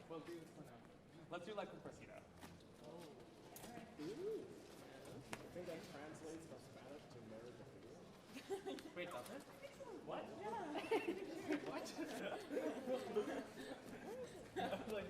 We'll do this one now. Let's do like Compressita. Ooh. I think that translates from Spanish to married to video. Wait, does it? What? Yeah. What? Like,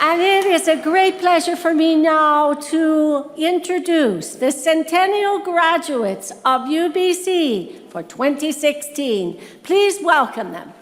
And it is a great pleasure for me now to introduce the Centennial graduates of UBC for 2016. Please welcome them.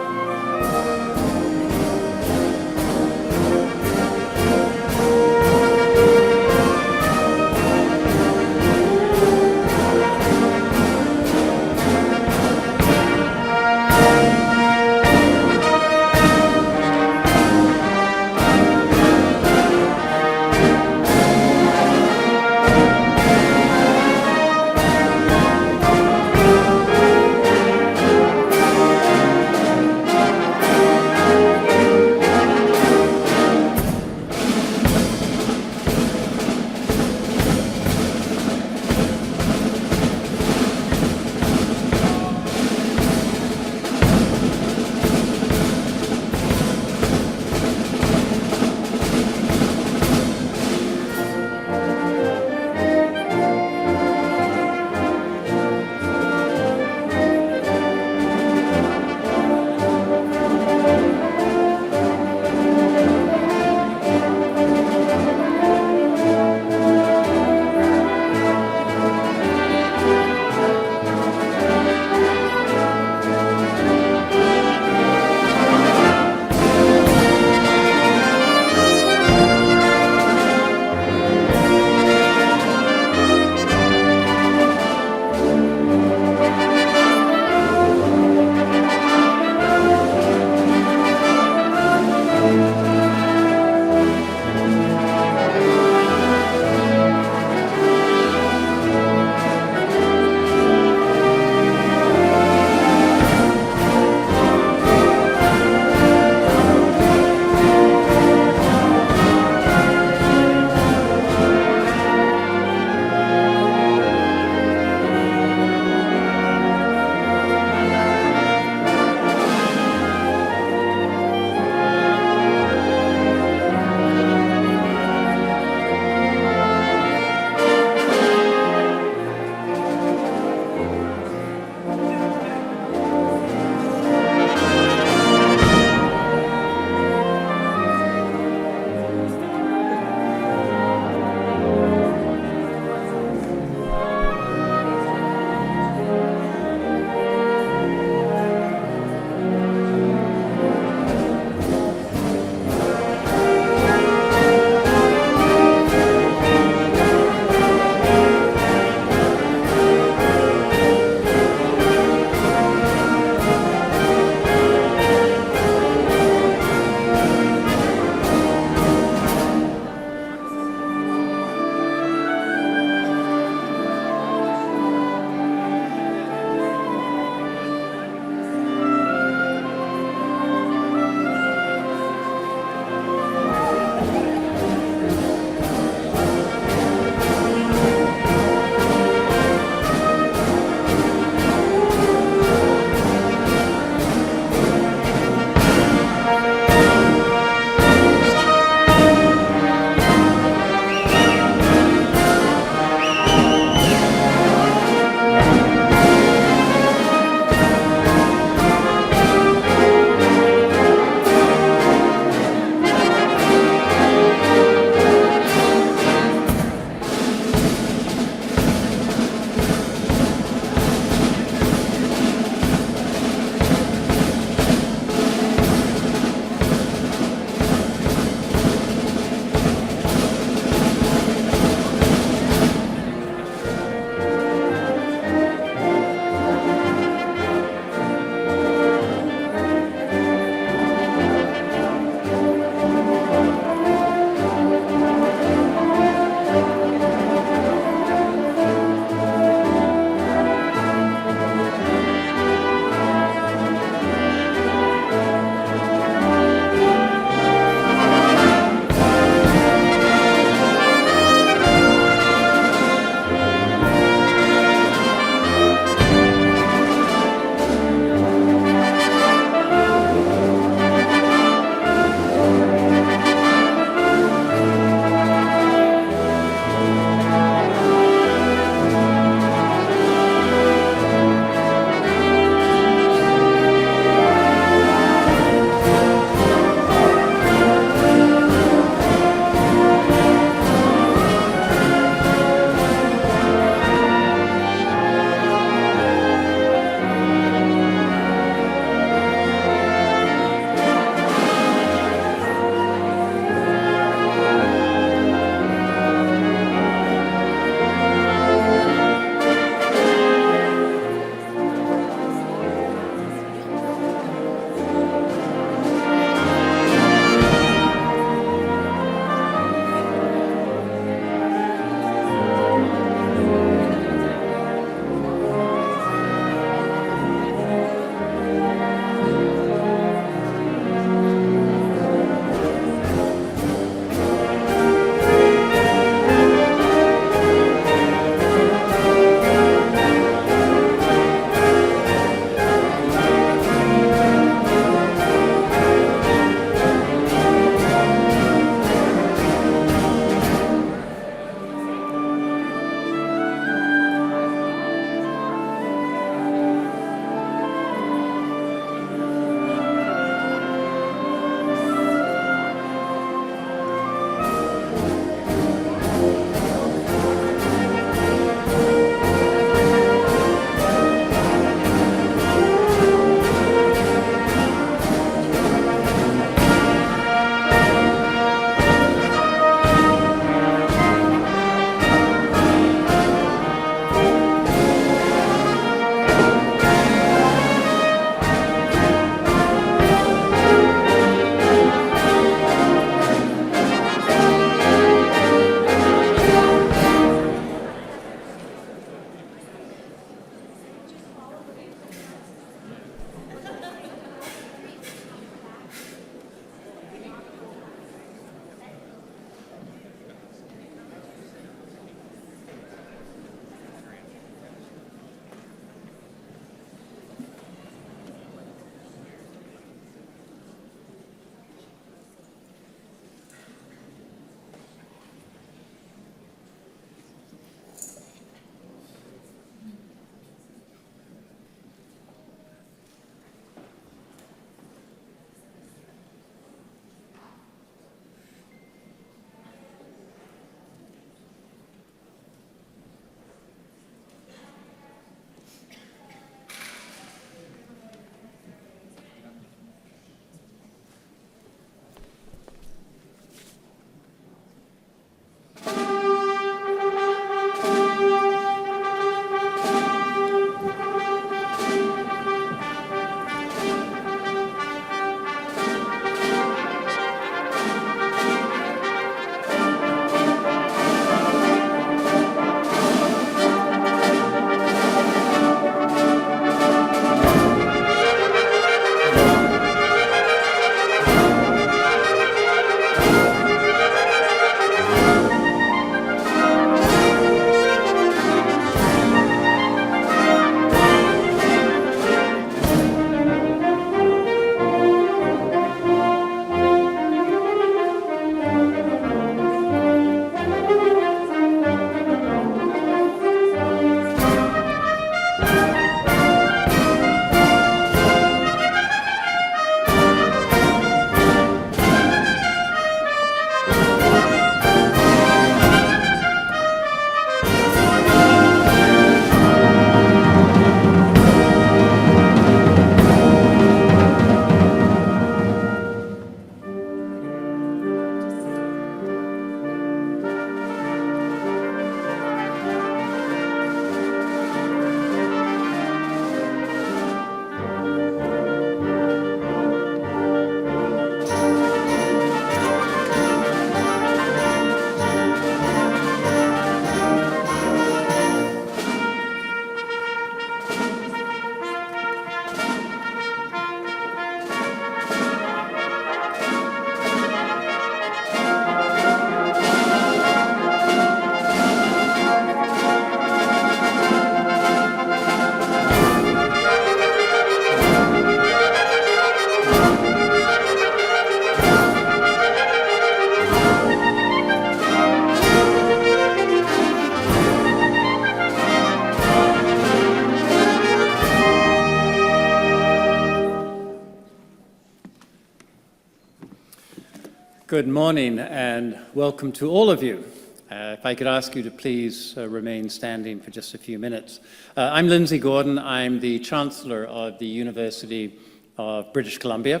Good morning and welcome to all of you. If I could ask you to please remain standing for just a few minutes. I'm Lindsay Gordon. I'm the Chancellor of the University of British Columbia.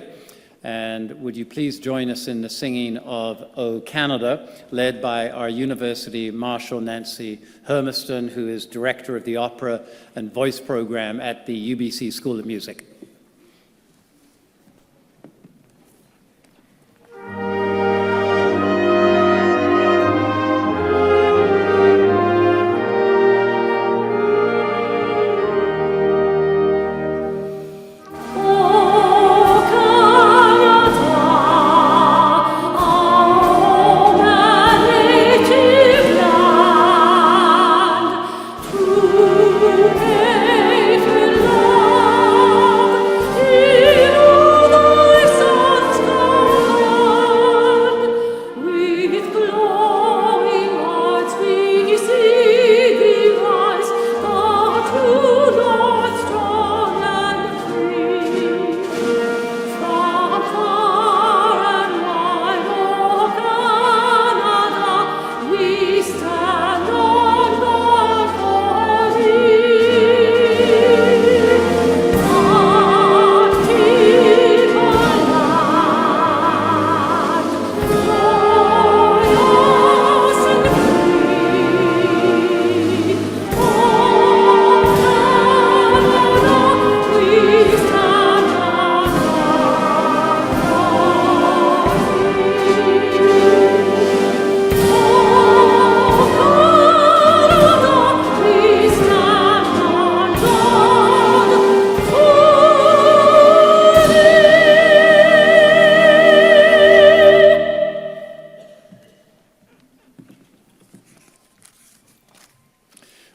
And would you please join us in the singing of O Canada, led by our University Marshal Nancy Hermiston, who is Director of the Opera and Voice Program at the UBC School of Music.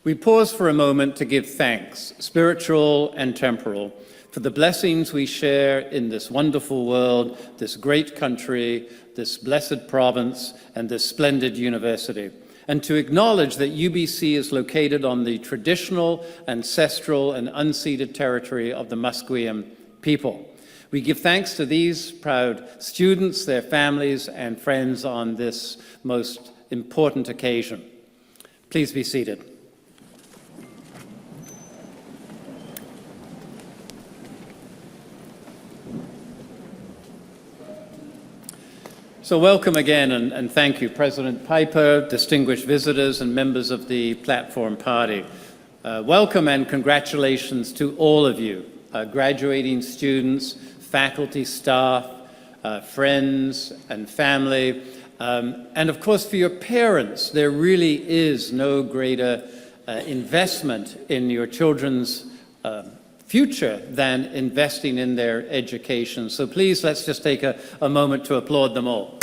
We pause for a moment to give thanks, spiritual and temporal, for the blessings we share in this wonderful world, this great country, this blessed province, and this splendid university, and to acknowledge that UBC is located on the traditional, ancestral, and unceded territory of the Musqueam people. We give thanks to these proud students, their families, and friends on this most important occasion. Please be seated. So welcome again, and thank you, President Piper, distinguished visitors, and members of the Platform Party. Welcome and congratulations to all of you, graduating students, faculty, staff, friends, and family, and of course for your parents. There really is no greater investment in your children's future than investing in their education. So please, let's just take a moment to applaud them all.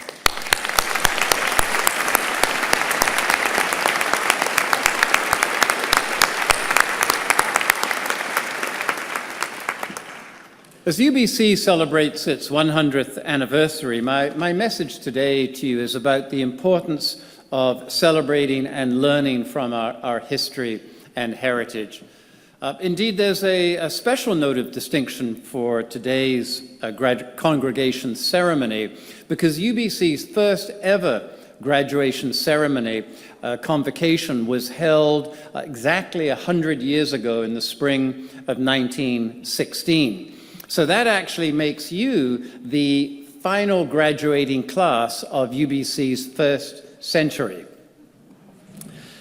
As UBC celebrates its 100th anniversary, my message today to you is about the importance of celebrating and learning from our history and heritage. Indeed, there's a special note of distinction for today's congregation ceremony, because UBC's first ever graduation ceremony convocation was held exactly 100 years ago in the spring of 1916. So that actually makes you the final graduating class of UBC's first century.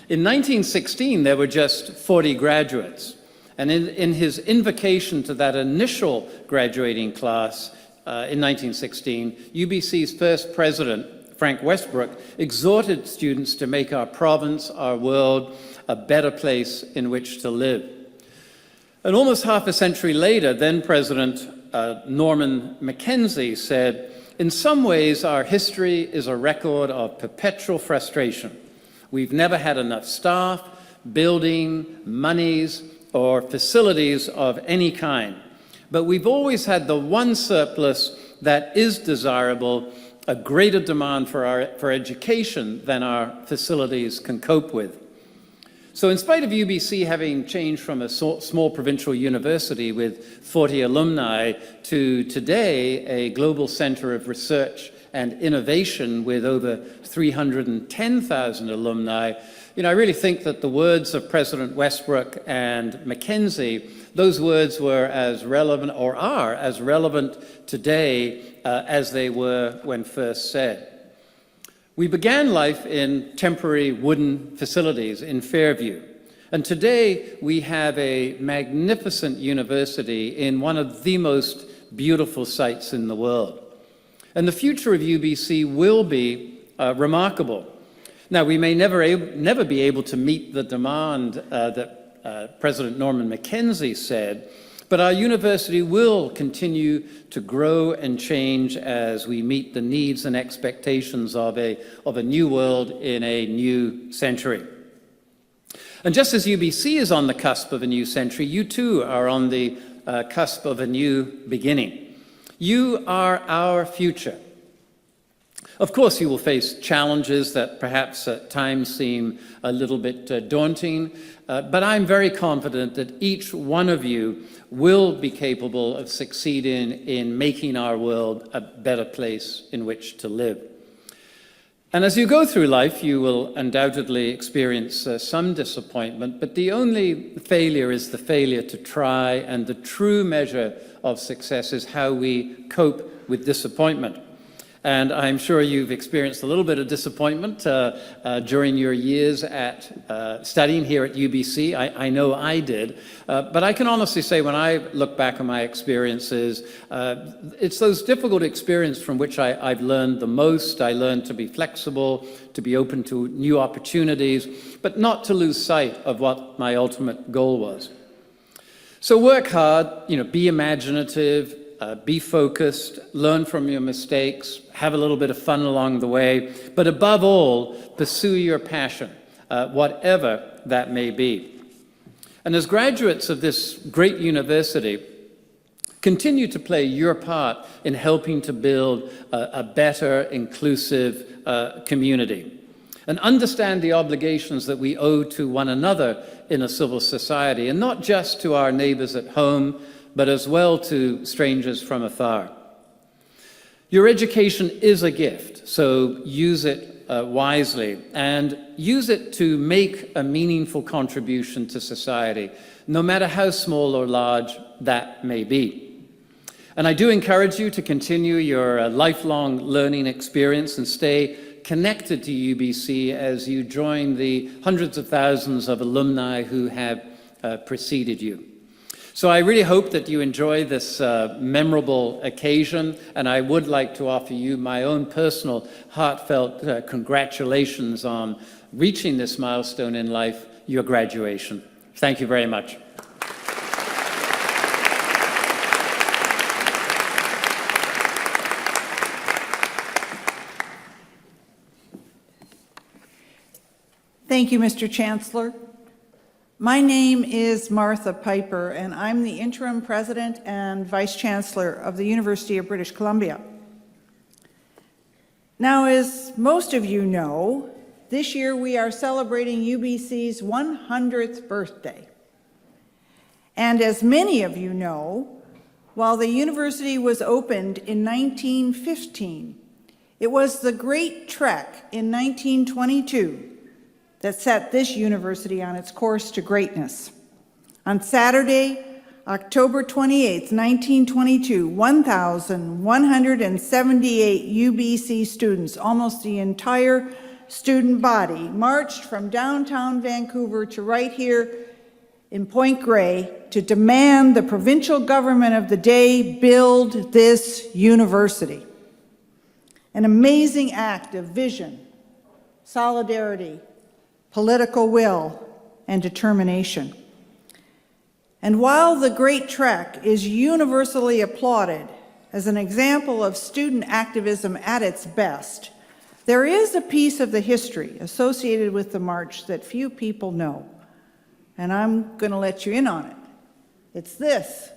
In 1916, there were just 40 graduates. And in his invocation to that initial graduating class in 1916, UBC's first president, Frank Westbrook, exhorted students to make our province, our world, a better place in which to live. And almost half a century later, then President Norman Mackenzie said, "In some ways, our history is a record of perpetual frustration. We've never had enough staff, building, monies, or facilities of any kind. But we've always had the one surplus that is desirable, a greater demand for education than our facilities can cope with." So in spite of UBC having changed from a small provincial university with 40 alumni to today a global center of research and innovation with over 310,000 alumni, I really think that the words of President Westbrook and Mackenzie, those words were as relevant, or are as relevant today as they were when first said. We began life in temporary wooden facilities in Fairview, and today we have a magnificent university in one of the most beautiful sites in the world. And the future of UBC will be remarkable. Now, we may never be able to meet the demand that President Norman Mackenzie said, but our university will continue to grow and change as we meet the needs and expectations of a new world in a new century. And just as UBC is on the cusp of a new century, you too are on the cusp of a new beginning. You are our future. Of course, you will face challenges that perhaps at times seem a little bit daunting, but I'm very confident that each one of you will be capable of succeeding in making our world a better place in which to live. And as you go through life, you will undoubtedly experience some disappointment, but the only failure is the failure to try, and the true measure of success is how we cope with disappointment. And I'm sure you've experienced a little bit of disappointment during your years at studying here at UBC. I know I did. But I can honestly say when I look back on my experiences, it's those difficult experiences from which I've learned the most. I learned to be flexible, to be open to new opportunities, but not to lose sight of what my ultimate goal was. So work hard, be imaginative, be focused, learn from your mistakes, have a little bit of fun along the way, but above all, pursue your passion, whatever that may be. And as graduates of this great university, continue to play your part in helping to build a better, inclusive community. And understand the obligations that we owe to one another in a civil society, and not just to our neighbors at home, but as well to strangers from afar. Your education is a gift, so use it wisely, and use it to make a meaningful contribution to society, no matter how small or large that may be. And I do encourage you to continue your lifelong learning experience and stay connected to UBC as you join the hundreds of thousands of alumni who have preceded you. So I really hope that you enjoy this memorable occasion, and I would like to offer you my own personal heartfelt congratulations on reaching this milestone in life, your graduation. Thank you very much. Thank you, Mr. Chancellor. My name is Martha Piper, and I'm the interim president and vice chancellor of the University of British Columbia. Now, as most of you know, this year we are celebrating UBC's 100th birthday. And as many of you know, while the university was opened in 1915, it was the Great Trek in 1922 that set this university on its course to greatness. On Saturday, October 28, 1922, 1,178 UBC students, almost the entire student body, marched from downtown Vancouver to right here in Point Grey to demand the provincial government of the day build this university. An amazing act of vision, solidarity, political will, and determination. And while the Great Trek is universally applauded as an example of student activism at its best, there is a piece of the history associated with the march that few people know, and I'm going to let you in on it. It's this.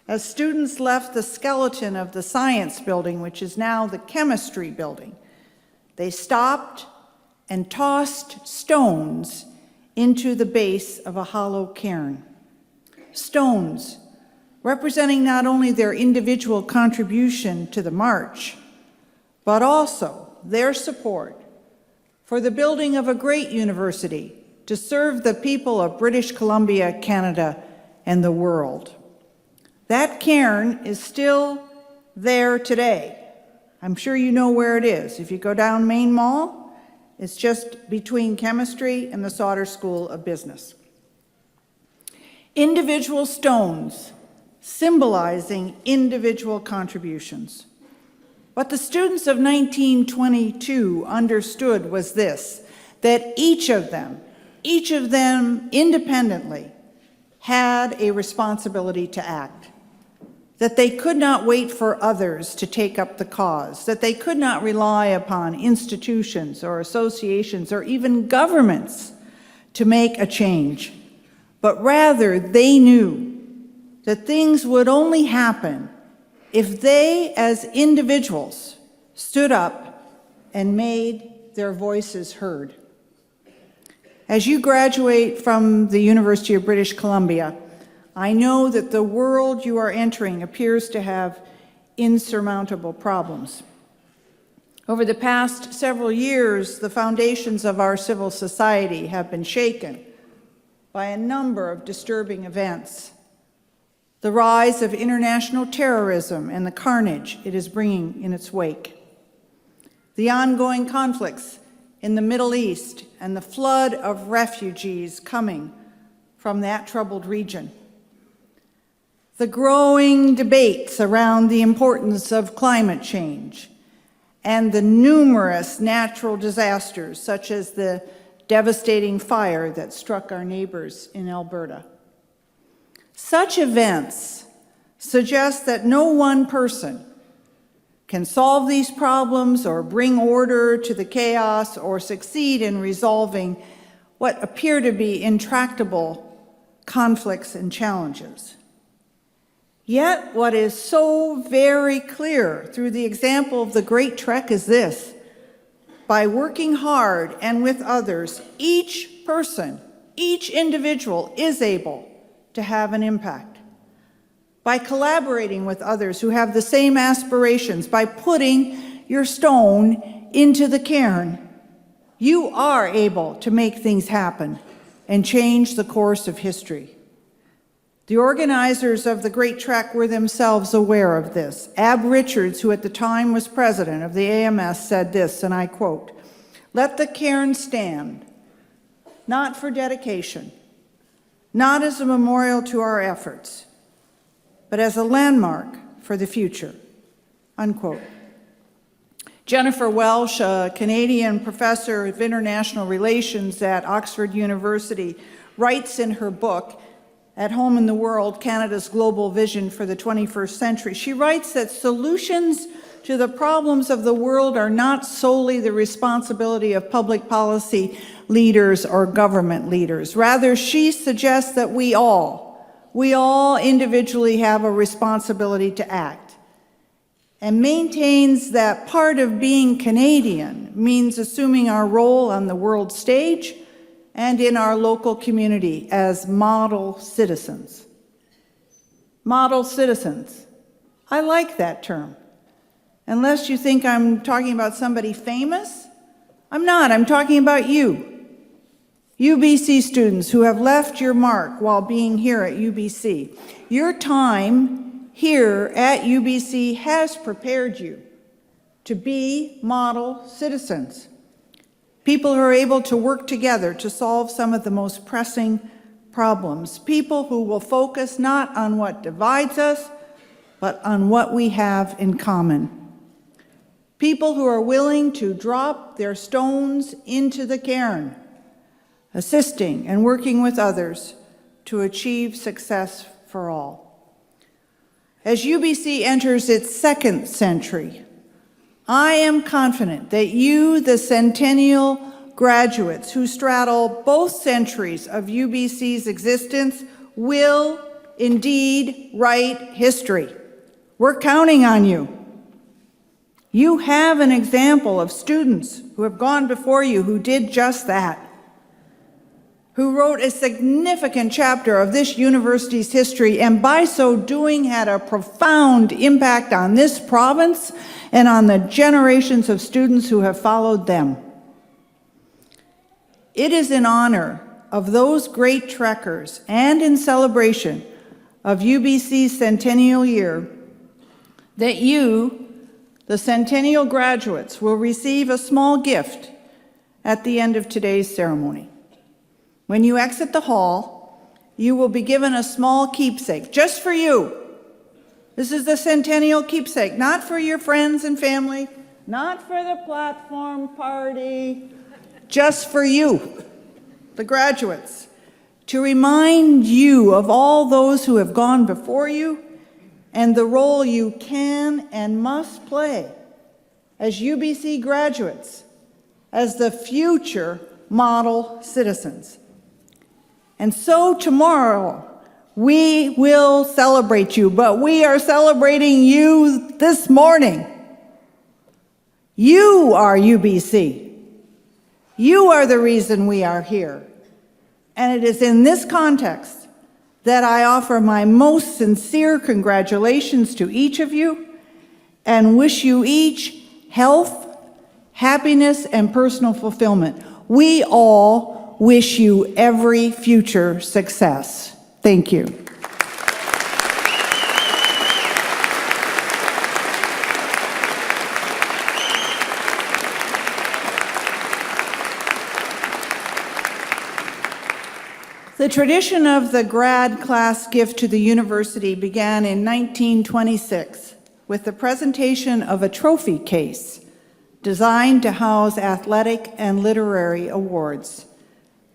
As students left the skeleton of the science building, which is now the chemistry building, they stopped and tossed stones into the base of a hollow cairn. Stones representing not only their individual contribution to the march, but also their support for the building of a great university to serve the people of British Columbia, Canada, and the world. That cairn is still there today. I'm sure you know where it is. If you go down Main Mall, it's just between chemistry and the Sauder School of Business. Individual stones symbolizing individual contributions. What the students of 1922 understood was this, that each of them independently had a responsibility to act, that they could not wait for others to take up the cause, that they could not rely upon institutions or associations or even governments to make a change, but rather they knew that things would only happen if they as individuals stood up and made their voices heard. As you graduate from the University of British Columbia, I know that the world you are entering appears to have insurmountable problems. Over the past several years, the foundations of our civil society have been shaken by a number of disturbing events. The rise of international terrorism and the carnage it is bringing in its wake. The ongoing conflicts in the Middle East and the flood of refugees coming from that troubled region. The growing debates around the importance of climate change and the numerous natural disasters, such as the devastating fire that struck our neighbors in Alberta. Such events suggest that no one person can solve these problems or bring order to the chaos or succeed in resolving what appear to be intractable conflicts and challenges. Yet, what is so very clear through the example of the Great Trek is this: by working hard and with others, each person, each individual is able to have an impact. By collaborating with others who have the same aspirations, by putting your stone into the cairn, you are able to make things happen and change the course of history. The organizers of the Great Trek were themselves aware of this. Ab Richards, who at the time was president of the AMS, said this, and I quote, "Let the cairn stand, not for dedication, not as a memorial to our efforts, but as a landmark for the future," unquote. Jennifer Welsh, a Canadian professor of international relations at Oxford University, writes in her book, At Home in the World, Canada's Global Vision for the 21st Century, she writes that solutions to the problems of the world are not solely the responsibility of public policy leaders or government leaders. Rather, she suggests that we all individually have a responsibility to act, and maintains that part of being Canadian means assuming our role on the world stage and in our local community as model citizens. Model citizens. I like that term. Unless you think I'm talking about somebody famous, I'm not. I'm talking about you. UBC students who have left your mark while being here at UBC. Your time here at UBC has prepared you to be model citizens. People who are able to work together to solve some of the most pressing problems. People who will focus not on what divides us, but on what we have in common. People who are willing to drop their stones into the cairn, assisting and working with others to achieve success for all. As UBC enters its second century, I am confident that you, the centennial graduates who straddle both centuries of UBC's existence, will indeed write history. We're counting on you. You have an example of students who have gone before you who did just that. who wrote a significant chapter of this university's history, and by so doing had a profound impact on this province and on the generations of students who have followed them. It is in honor of those great trekkers and in celebration of UBC's centennial year that you, the centennial graduates, will receive a small gift at the end of today's ceremony. When you exit the hall, you will be given a small keepsake, just for you. This is the centennial keepsake, not for your friends and family, not for the platform party, just for you, the graduates, to remind you of all those who have gone before you and the role you can and must play as UBC graduates, as the future model citizens. And so tomorrow, we will celebrate you, but we are celebrating you this morning. You are UBC. You are the reason we are here. And it is in this context that I offer my most sincere congratulations to each of you and wish you each health, happiness, and personal fulfillment. We all wish you every future success. Thank you. The tradition of the grad class gift to the university began in 1926 with the presentation of a trophy case designed to house athletic and literary awards.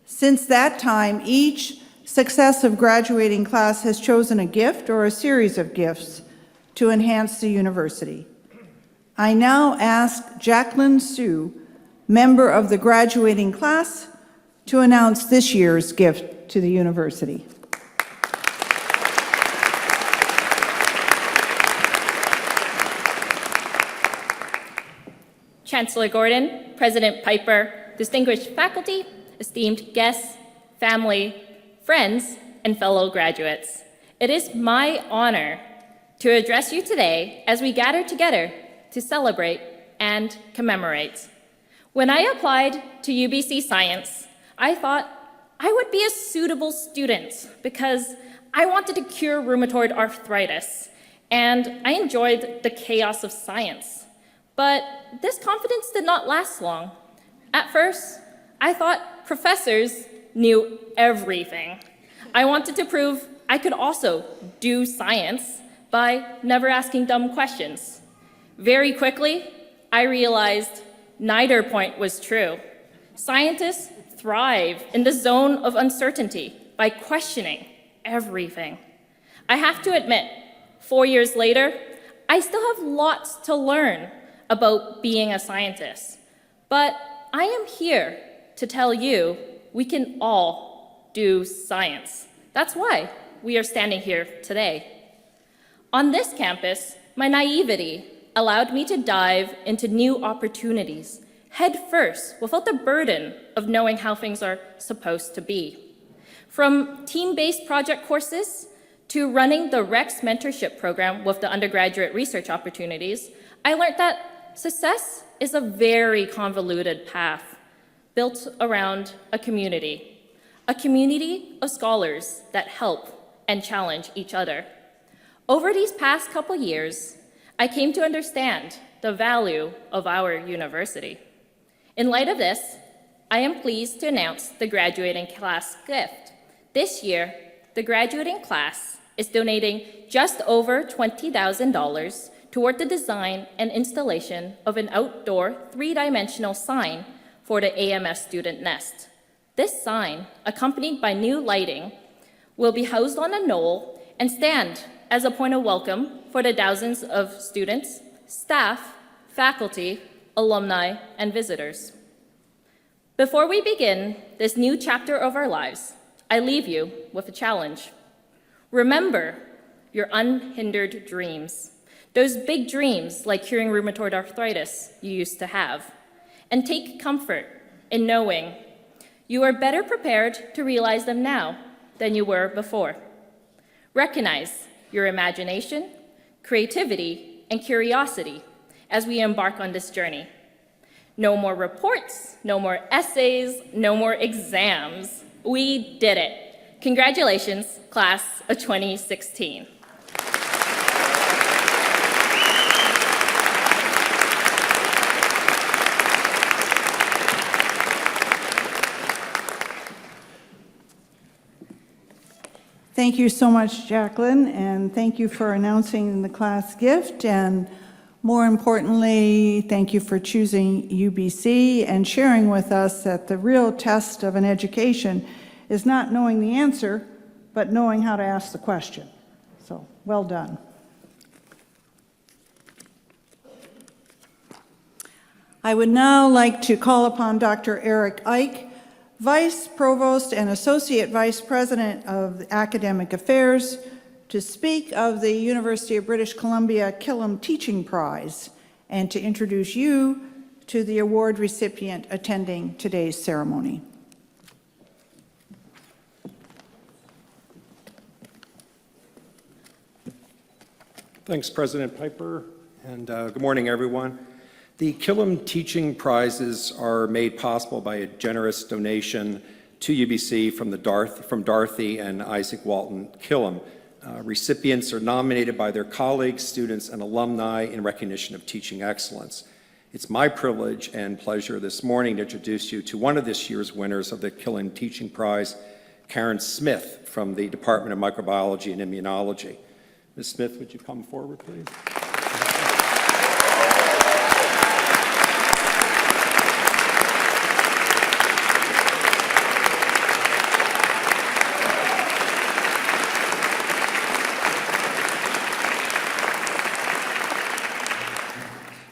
Since that time, each successive graduating class has chosen a gift or a series of gifts to enhance the university. I now ask Jacqueline Sue, member of the graduating class, to announce this year's gift to the university. Chancellor Gordon, President Piper, distinguished faculty, esteemed guests, family, friends, and fellow graduates. It is my honor to address you today as we gather together to celebrate and commemorate. When I applied to UBC Science, I thought I would be a suitable student because I wanted to cure rheumatoid arthritis, and I enjoyed the chaos of science. But this confidence did not last long. At first, I thought professors knew everything. I wanted to prove I could also do science by never asking dumb questions. Very quickly, I realized neither point was true. Scientists thrive in the zone of uncertainty by questioning everything. I have to admit, 4 years later, I still have lots to learn about being a scientist. But I am here to tell you we can all do science. That's why we are standing here today. On this campus, my naivety allowed me to dive into new opportunities head first without the burden of knowing how things are supposed to be. From team-based project courses to running the Rex mentorship program with the undergraduate research opportunities, I learned that success is a very convoluted path built around a community of scholars that help and challenge each other. Over these past couple years, I came to understand the value of our university. In light of this, I am pleased to announce the graduating class gift. This year, the graduating class is donating just over $20,000 toward the design and installation of an outdoor three-dimensional sign for the AMS student nest. This sign, accompanied by new lighting, will be housed on a knoll and stand as a point of welcome for the thousands of students, staff, faculty, alumni, and visitors. Before we begin this new chapter of our lives, I leave you with a challenge. Remember your unhindered dreams, those big dreams like curing rheumatoid arthritis you used to have, and take comfort in knowing You are better prepared to realize them now than you were before. Recognize your imagination, creativity, and curiosity as we embark on this journey. No more reports, no more essays, no more exams. We did it. Congratulations, class of 2016. Thank you so much, Jacqueline, and thank you for announcing the class gift, and more importantly, thank you for choosing UBC and sharing with us that the real test of an education is not knowing the answer, but knowing how to ask the question. So, well done. I would now like to call upon Dr. Eric Ike, Vice Provost and Associate Vice President of Academic Affairs, to speak of the University of British Columbia Killam Teaching Prize and to introduce you to the award recipient attending today's ceremony. Thanks, President Piper, and good morning, everyone. The Killam Teaching Prizes are made possible by a generous donation to UBC from Dorothy and Isaac Walton Killam. Recipients are nominated by their colleagues, students, and alumni in recognition of teaching excellence. It's my privilege and pleasure this morning to introduce you to one of this year's winners of the Killam Teaching Prize, Karen Smith from the Department of Microbiology and Immunology. Ms. Smith, would you come forward, please?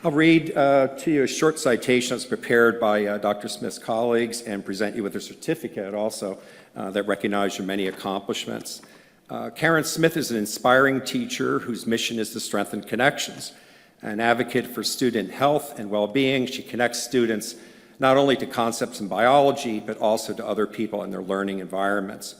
I'll read to you a short citation that's prepared by Dr. Smith's colleagues and present you with a certificate also that recognizes your many accomplishments. Karen Smith is an inspiring teacher whose mission is to strengthen connections. An advocate for student health and well-being, she connects students not only to concepts in biology, but also to other people in their learning environments.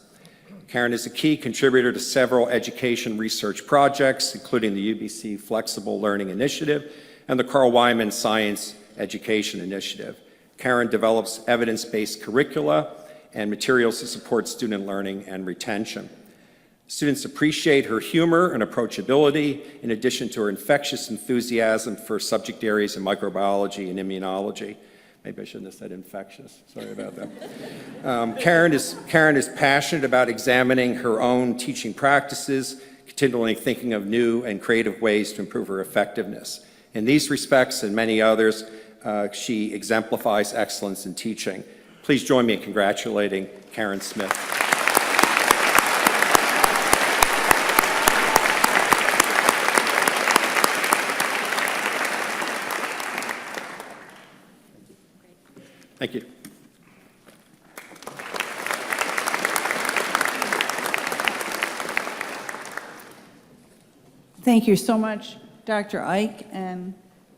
Karen is a key contributor to several education research projects, including the UBC Flexible Learning Initiative and the Carl Wyman Science Education Initiative. Karen develops evidence-based curricula and materials to support student learning and retention. Students appreciate her humor and approachability, in addition to her infectious enthusiasm for subject areas in microbiology and immunology. Maybe I shouldn't have said infectious, sorry about that. Karen is passionate about examining her own teaching practices, continually thinking of new and creative ways to improve her effectiveness. In these respects and many others, she exemplifies excellence in teaching. Please join me in congratulating Karen Smith. Thank you. Thank you so much, Dr. Ike, and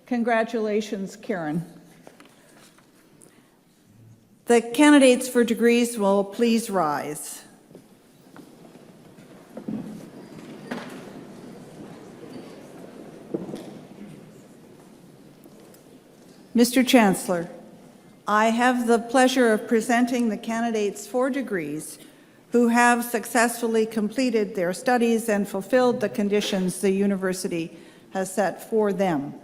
congratulations, Karen. The candidates for degrees will please rise. Mr. Chancellor, I have the pleasure of presenting the candidates for degrees who have successfully completed their studies and fulfilled the conditions the university has set for them.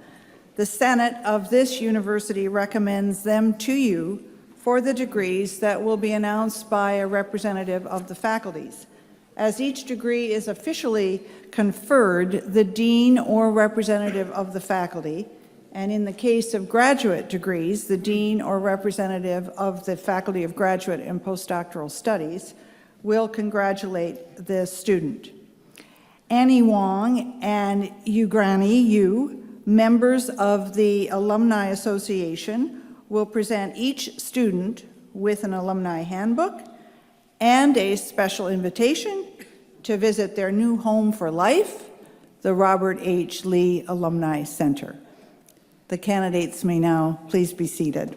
The Senate of this university recommends them to you for the degrees that will be announced by a representative of the faculties. As each degree is officially conferred, the dean or representative of the faculty, and in the case of graduate degrees, the dean or representative of the Faculty of Graduate and Postdoctoral Studies, will congratulate the student. Annie Wong and Ugrani Yu, members of the Alumni Association, will present each student with an alumni handbook and a special invitation to visit their new home for life, the Robert H. Lee Alumni Center. The candidates may now please be seated.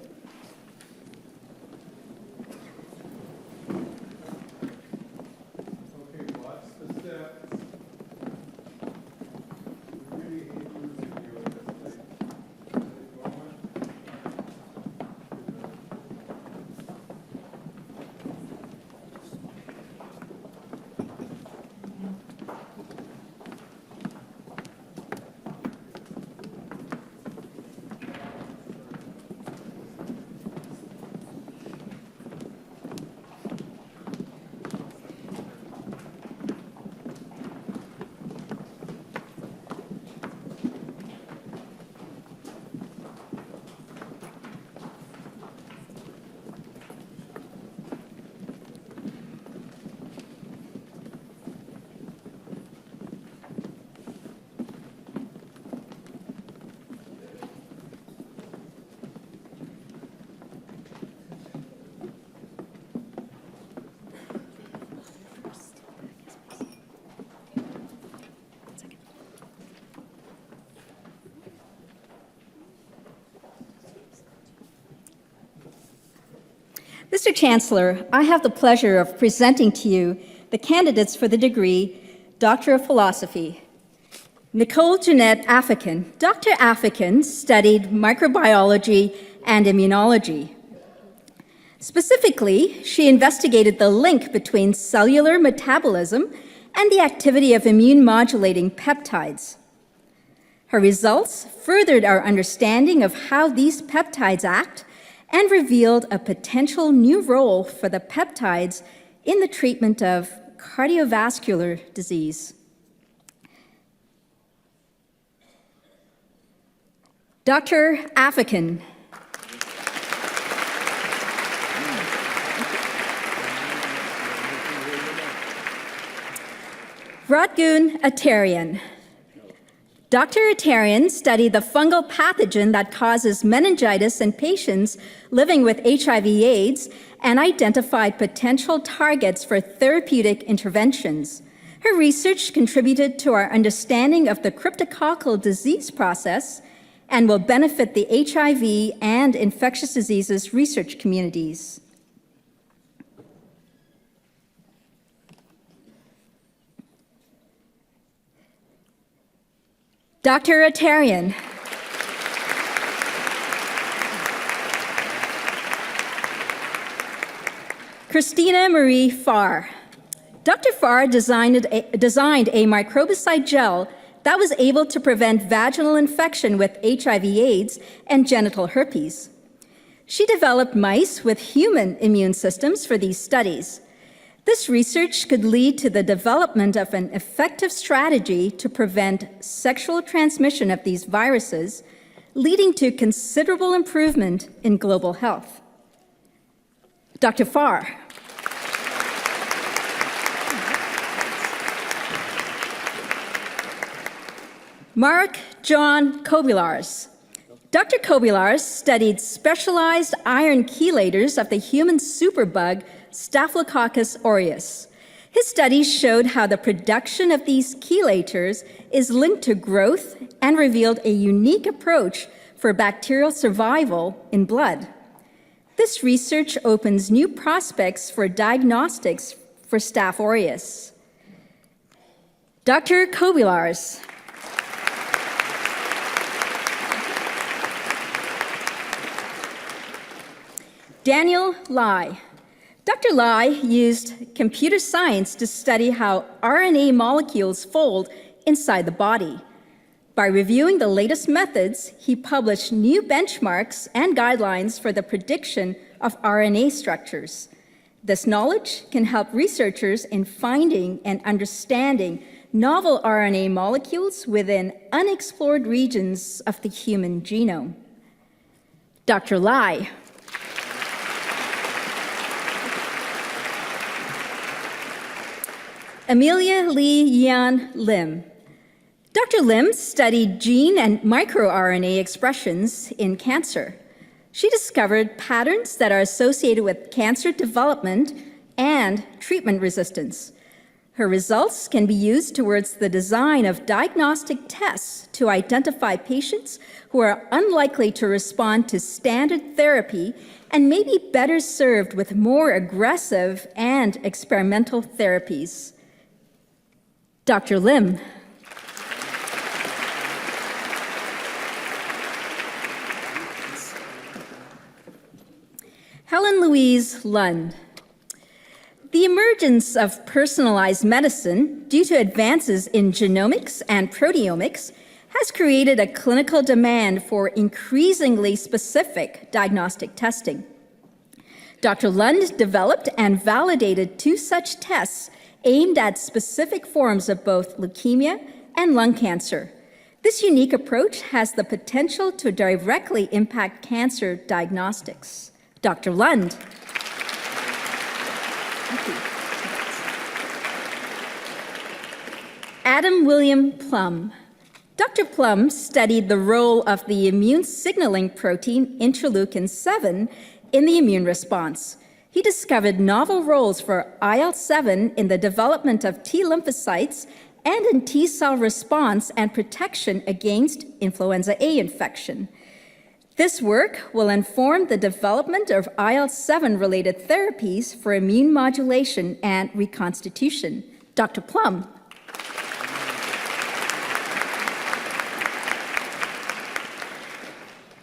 Mr. Chancellor, I have the pleasure of presenting to you the candidates for the degree Doctor of Philosophy. Nicole Jeanette Affican. Dr. Affican studied microbiology and immunology. Specifically, she investigated the link between cellular metabolism and the activity of immune-modulating peptides. Her results furthered our understanding of how these peptides act and revealed a potential new role for the peptides in the treatment of cardiovascular disease. Dr. Affican. Rotgun Atarian. Dr. Atarian studied the fungal pathogen that causes meningitis in patients living with HIV/AIDS and identified potential targets for therapeutic interventions. Her research contributed to our understanding of the cryptococcal disease process and will benefit the HIV and infectious diseases research communities. Dr. Atarian. Christina Marie Farr. Dr. Farr designed a microbicide gel that was able to prevent vaginal infection with HIV/AIDS and genital herpes. She developed mice with human immune systems for these studies. This research could lead to the development of an effective strategy to prevent sexual transmission of these viruses, leading to considerable improvement in global health. Dr. Farr. Mark John Kobilars. Dr. Kobilars studied specialized iron chelators of the human superbug Staphylococcus aureus. His studies showed how the production of these chelators is linked to growth and revealed a unique approach for bacterial survival in blood. This research opens new prospects for diagnostics for Staph aureus. Dr. Kobilars. Daniel Lai. Dr. Lai used computer science to study how RNA molecules fold inside the body. By reviewing the latest methods, he published new benchmarks and guidelines for the prediction of RNA structures. This knowledge can help researchers in finding and understanding novel RNA molecules within unexplored regions of the human genome. Dr. Lai. Amelia Lee Yan Lim. Dr. Lim studied gene and microRNA expressions in cancer. She discovered patterns that are associated with cancer development and treatment resistance. Her results can be used towards the design of diagnostic tests to identify patients who are unlikely to respond to standard therapy and may be better served with more aggressive and experimental therapies. Dr. Lim. Helen Louise Lund. The emergence of personalized medicine due to advances in genomics and proteomics has created a clinical demand for increasingly specific diagnostic testing. Dr. Lund developed and validated 2 such tests aimed at specific forms of both leukemia and lung cancer. This unique approach has the potential to directly impact cancer diagnostics. Dr. Lund. Thank you. Adam William Plum. Dr. Plum studied the role of the immune signaling protein interleukin-7 in the immune response. He discovered novel roles for IL-7 in the development of T lymphocytes and in T cell response and protection against influenza A infection. This work will inform the development of IL-7-related therapies for immune modulation and reconstitution. Dr. Plum.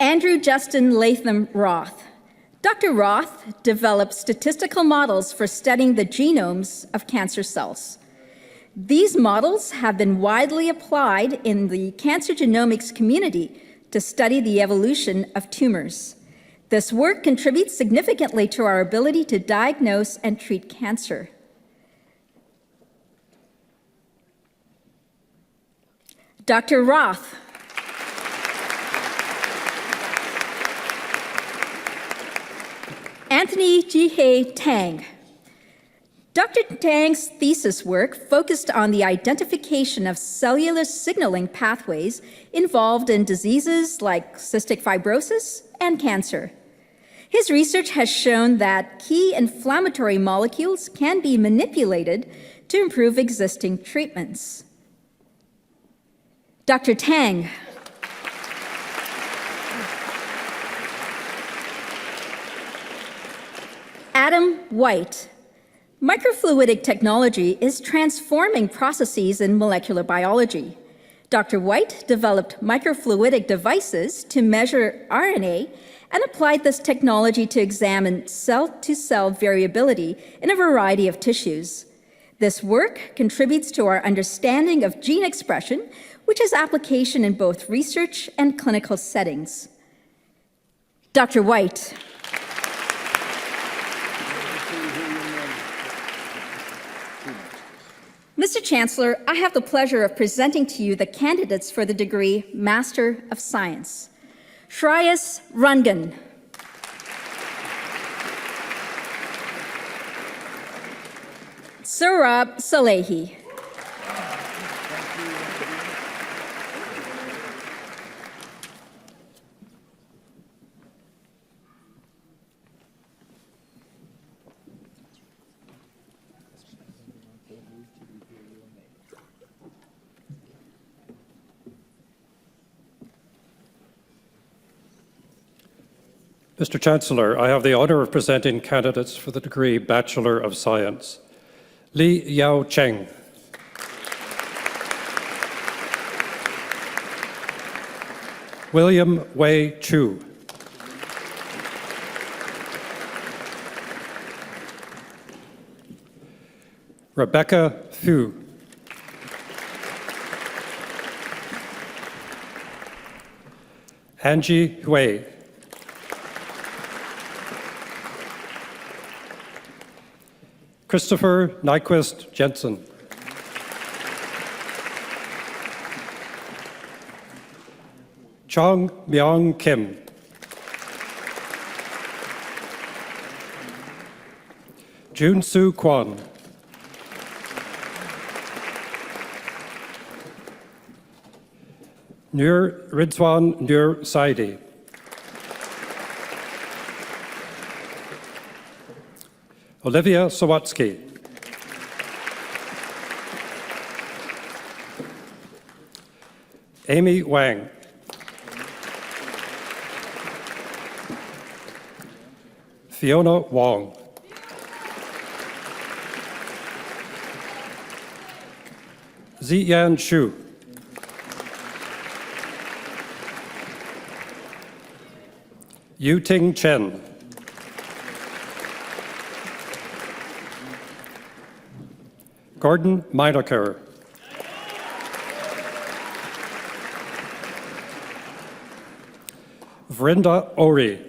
Andrew Justin Latham Roth. Dr. Roth developed statistical models for studying the genomes of cancer cells. These models have been widely applied in the cancer genomics community to study the evolution of tumors. This work contributes significantly to our ability to diagnose and treat cancer. Dr. Roth. Anthony Jihei Tang. Dr. Tang's thesis work focused on the identification of cellular signaling pathways involved in diseases like cystic fibrosis and cancer. His research has shown that key inflammatory molecules can be manipulated to improve existing treatments. Dr. Tang. Adam White. Microfluidic technology is transforming processes in molecular biology. Dr. White developed microfluidic devices to measure RNA and applied this technology to examine cell-to-cell variability in a variety of tissues. This work contributes to our understanding of gene expression, which has application in both research and clinical settings. Dr. White. Mr. Chancellor, I have the pleasure of presenting to you the candidates for the degree Master of Science. Shreyas Rangan. Surab Salehi. Mr. Chancellor, I have the honor of presenting candidates for the degree Bachelor of Science. Li Yao Cheng. William Wei Chu. Rebecca Fu. Angie Hui. Christopher Nyquist Jensen. Chong Myong Kim. Jun Soo Kwon. Nur Ridwan Nur Saidi. Olivia Sawatsky. Amy Wang. Fiona Wong. Ziyan Shu. Yu-Ting Chen. Gordon Meinecker. Vrinda Ori.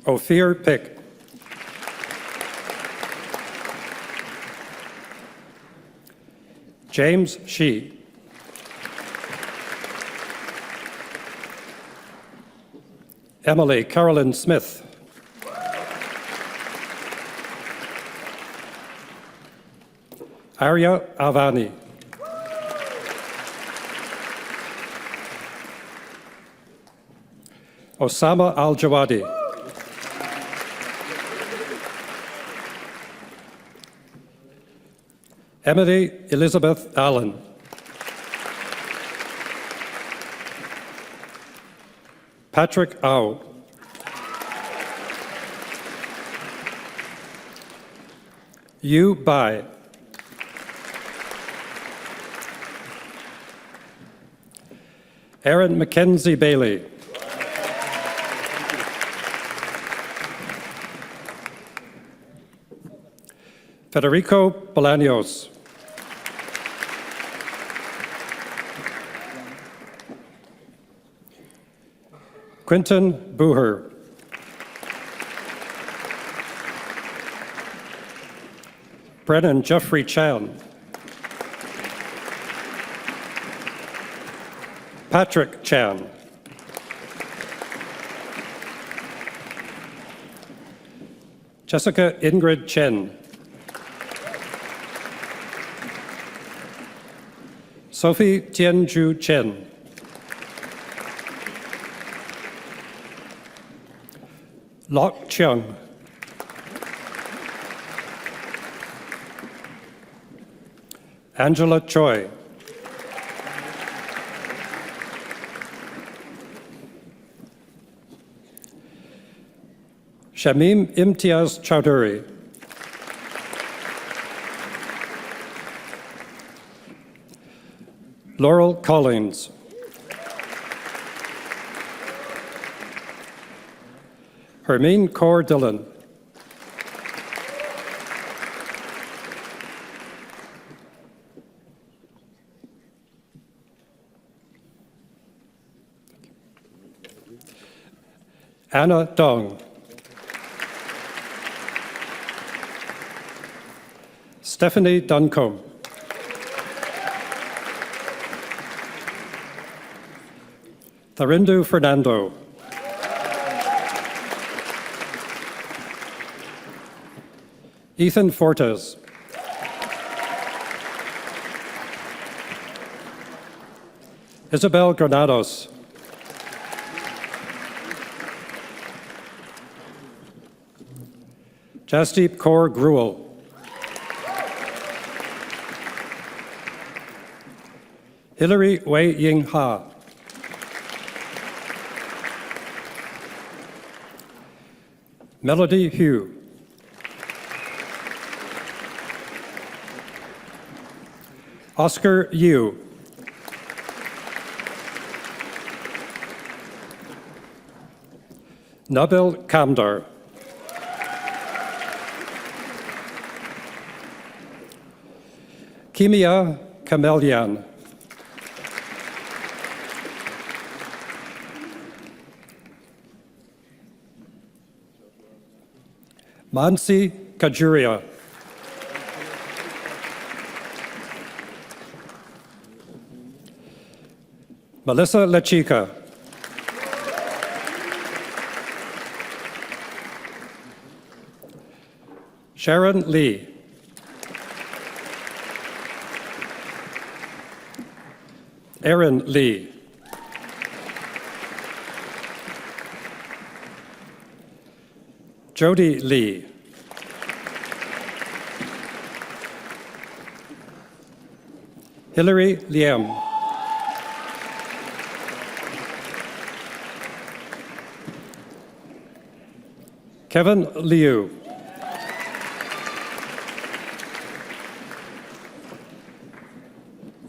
Ophir Pick. James Shee. Emily Carolyn Smith. Arya Avani. Osama Al-Jawadi. Emily Elizabeth Allen. Patrick Au. Yu Bai. Aaron Mackenzie Bailey. Federico Bolaños. Quinton Buher. Brennan Jeffrey Chan. Patrick Chan. Jessica Ingrid Chen. Sophie Tianju Chen. Lok Chung. Angela Choi. Shamim Imtiaz Chowdhury. Laurel Collins. Hermine Kaur Dillon. Anna Dong. Stephanie Duncombe. Tharindu Fernando. Ethan Fortes. Isabel Granados. Jasdeep Kaur Gruel. Hilary Wei Ying Ha. Melody Hugh. Oscar Yu. Nabil Kamdar. Kimia Kamelian. Mansi Kajuria. Melissa Lechica. Sharon Lee. Aaron Lee. Jody Lee. Hillary Liam. Kevin Liu.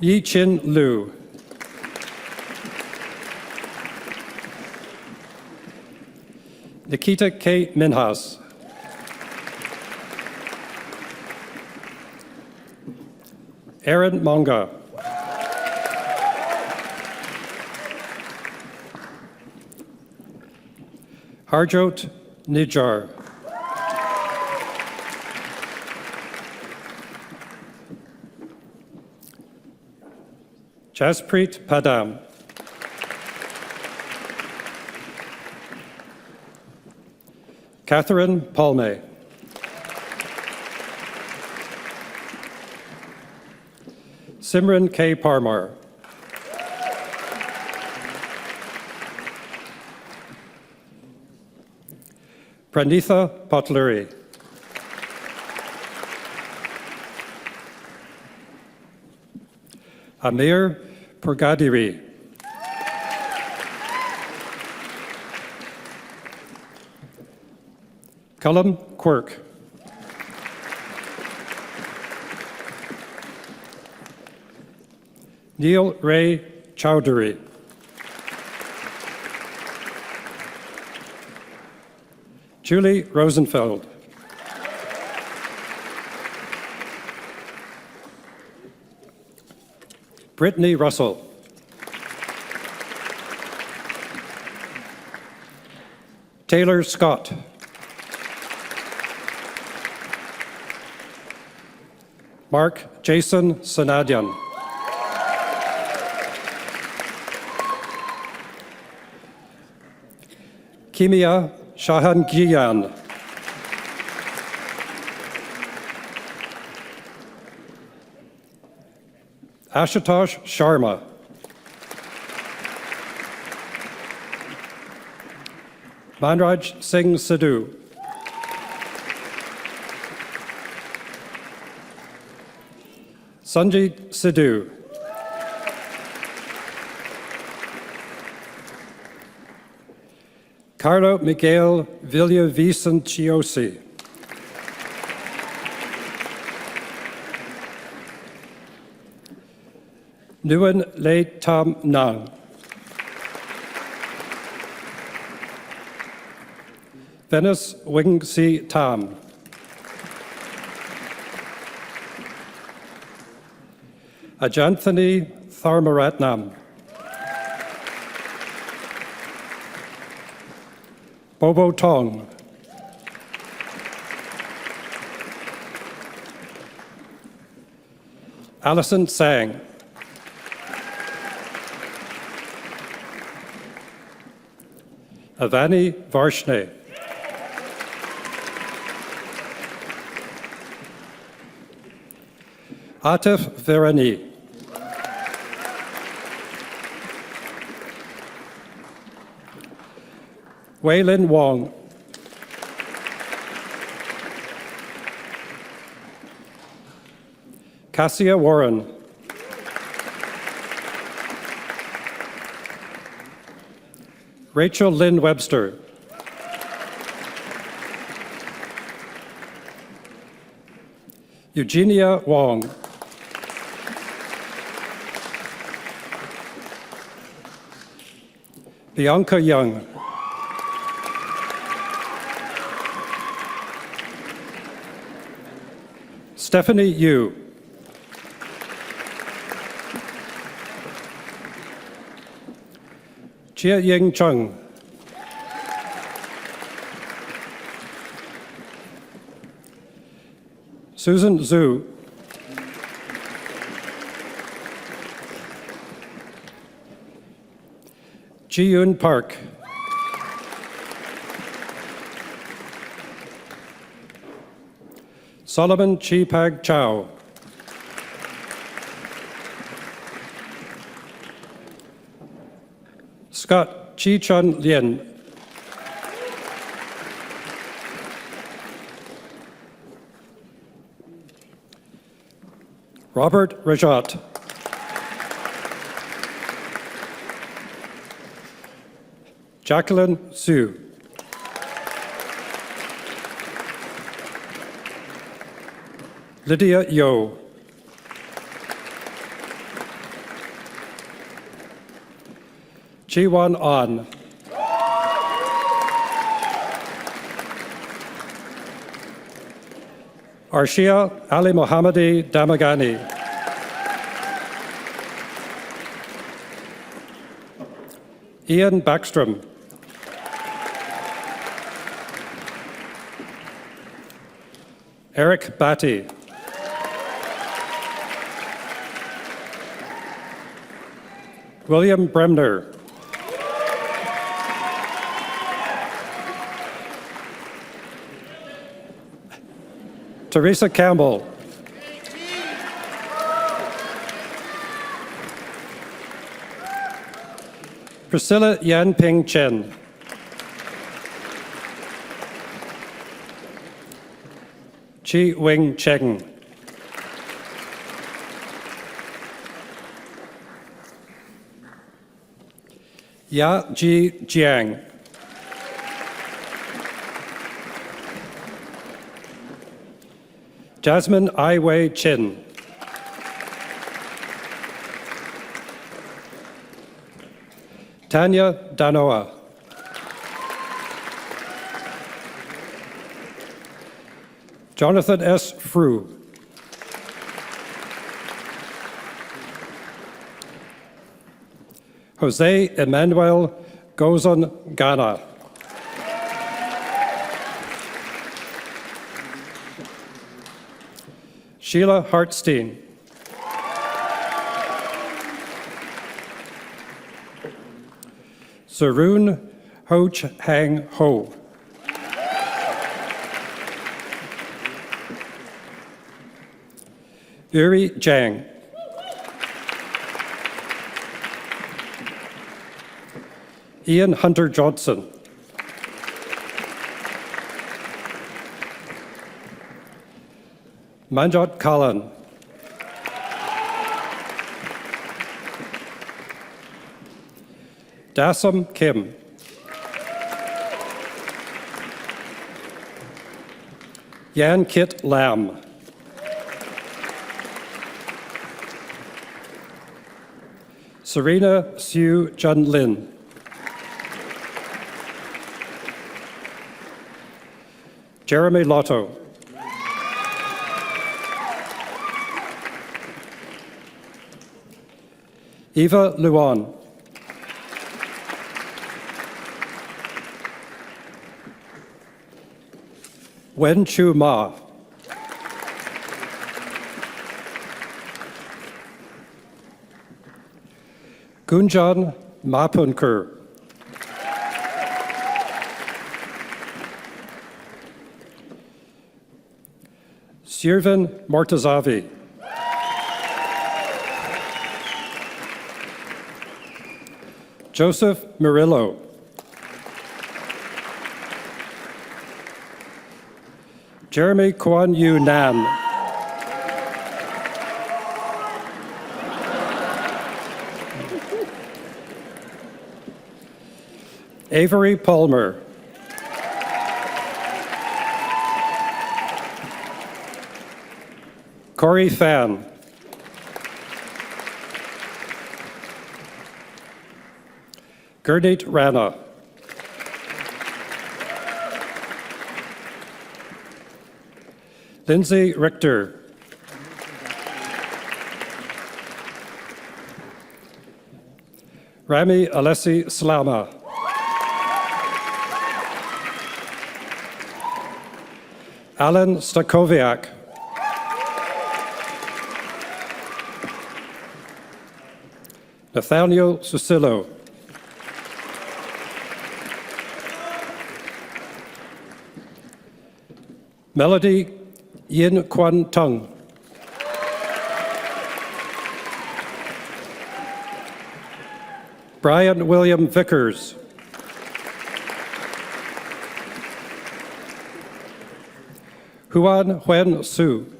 Yi Chin Liu. Nikita K. Minhas. Aaron Monga. Harjot Nijar. Jaspreet Padam. Catherine Palme. Simran K. Parmar. Pranitha Patluri. Amir Purgadiri. Cullum Quirk. Neil Ray Chowdhury. Julie Rosenfeld. Brittany Russell. Taylor Scott. Mark Jason Sanadian. Kimia Shahangian. Ashutosh Sharma. Manraj Singh Sidhu. Sanjit Sidhu. Carlo Miguel Villavicenciosi. Nguyen Le Tam Nang. Venice Wing Si Tam. Ajanthony Tharmaratnam. Bobo Tong. Alison Sang. Avani Varshney. Atif Verani. Weilin Wong. Cassia Warren. Rachel Lynn Webster. Eugenia Wong. Bianca Young. Stephanie Yu. Chia Ying Chung. Susan Zhu. Ji-Yoon Park. Solomon Chi-Pag Chow. Scott Chi-Chun Lien. Robert Rajat. Jacqueline Su. Lydia Yo. Jiwan An. Arshia Ali Mohammadi Damagani. Ian Backstrom. Eric Batty. William Bremner. Teresa Campbell. Priscilla Yan-Ping Chen. Chi Wing Cheng. Ya Ji Jiang. Jasmine Ai Wei Chin. Tanya Danoa. Jonathan S. Frew. Jose Emmanuel Gozon Ghana. Sheila Hartstein. Sarun Ho Hang Ho. Yuri Zhang. Ian Hunter Johnson. Manjot Kalan. Dasam Kim. Yan Kit Lam. Serena Sue Jun Lin. Jeremy Lotto. Eva Luan. Wen Chu Ma. Gunjan Mapunkur. Sirvan Mortazavi. Joseph Murillo. Jeremy Kwan Yu Nam. Avery Palmer. Corey Fan. Gurdeet Rana. Lindsay Richter. Rami Alessi Slama. Alan Stakoviak. Nathaniel Susillo. Melody Yin Kwan Tung. Brian William Vickers. Huan Huen Su.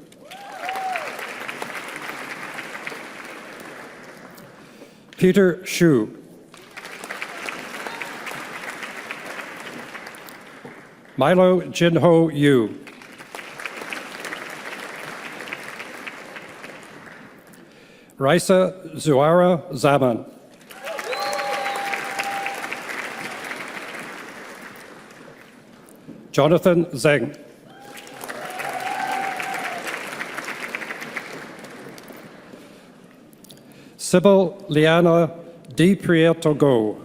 Peter Shu. Milo Jinho Yu. Raisa Zuara Zaman. Jonathan Zeng. Sybil Liana Di Prieto Go.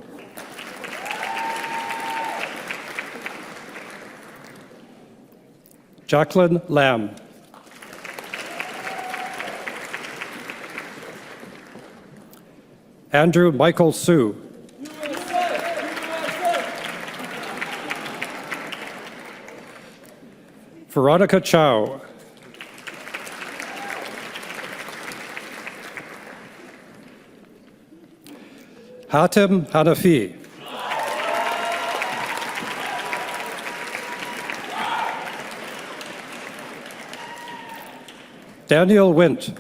Jacqueline Lam. Andrew Michael Sue. Veronica Chow. Hatem Hanafi. Daniel Wint.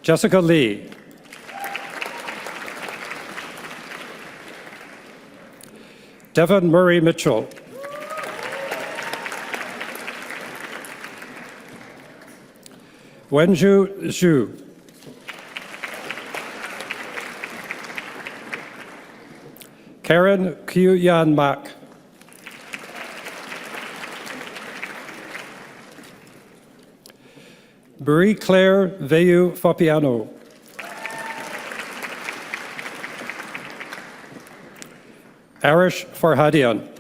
Jessica Lee. Devon Murray Mitchell. Wenju Zhu. Karen Q-Yan Mak. Marie-Claire Veyu Fopiano. Arish Farhadian.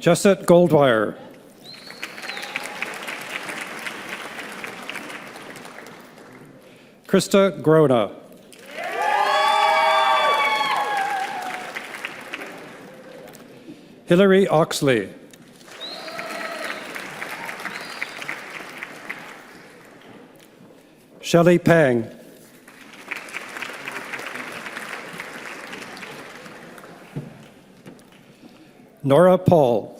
Jesset Goldwire. Krista Grona. Hilary Oxley. Shelley Pang. Nora Paul.